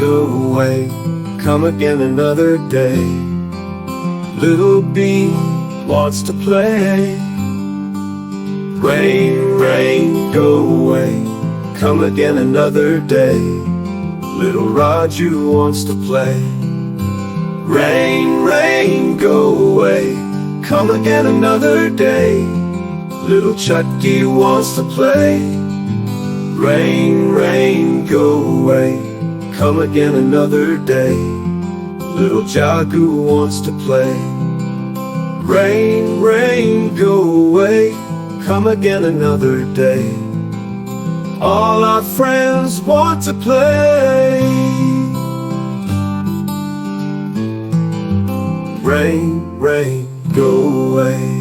go away, come again another day. Little bee wants to play. Rain, rain, go away, come again another day. Little Raju wants to play. Rain, rain, go away, come again another day. Little Chutki wants to play. Rain, rain, go away, come again another day. Little Jagu wants to play. Rain, rain, go away, come again another day. All our friends want to play. Rain, rain, go away.